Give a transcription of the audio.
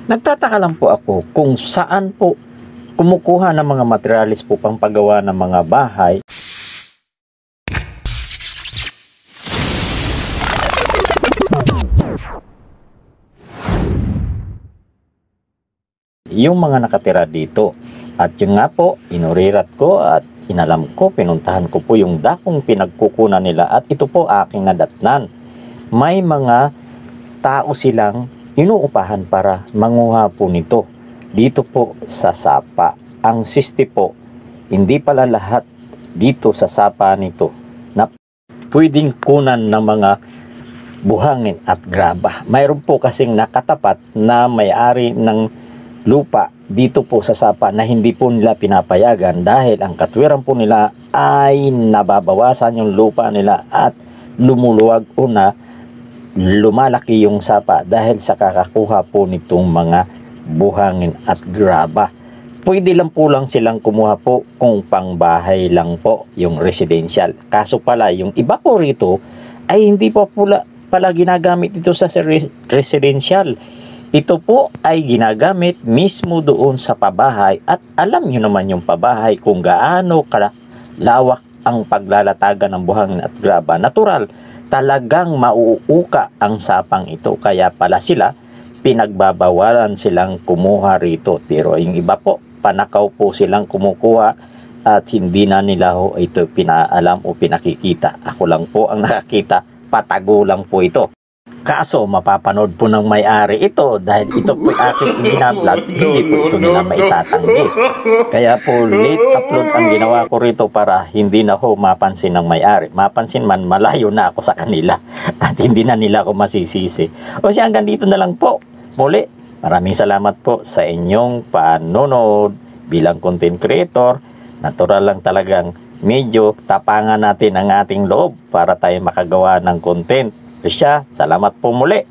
Nagtataka lang po ako kung saan po kumukuha ng mga materialis po pang paggawa ng mga bahay. Yung mga nakatira dito. At yun nga po, inurirat ko at inalam ko, pinuntahan ko po yung dakong pinagkukunan nila at ito po aking nadatnan. May mga tao silang inuupahan para manguha po nito dito po sa sapa. Ang siste po, hindi pala lahat dito sa sapa nito na pwedeng kunan ng mga buhangin at graba. Mayroon po kasing nakatapat na may-ari ng lupa dito po sa sapa na hindi po nila pinapayagan dahil ang katwiran po nila ay nababawasan yung lupa nila at lumuluwag o na lumalaki yung sapa dahil sa kakakuha po nitong mga buhangin at graba. Pwede lang po silang kumuha po kung pangbahay lang po yung residential. Kaso pala yung iba po rito ay hindi po pala ginagamit ito sa residential. Ito po ay ginagamit mismo doon sa pabahay at alam nyo naman yung pabahay kung gaano kalawak ang paglalatagan ng buhangin at graba. Natural, talagang mauuka ang sapang ito. Kaya pala sila, pinagbabawalan silang kumuha rito. Pero yung iba po, panakaw po silang kumukuha at hindi na nila ho ito pinaalam o pinakikita. Ako lang po ang nakakita, patago lang po ito. Kaso mapapanood po ng may-ari ito dahil ito po aking binablog, hindi po ito nila maitatanggi. Kaya po late upload ang ginawa ko rito para hindi na ho mapansin ng may-ari. Mapansin man, malayo na ako sa kanila at hindi na nila ako masisisi. O siya, hanggang dito na lang po. Muli, maraming salamat po sa inyong panonood. Bilang content creator, natural lang talagang medyo tapangan natin ang ating loob para tayo makagawa ng content. Siya, salamat po muli.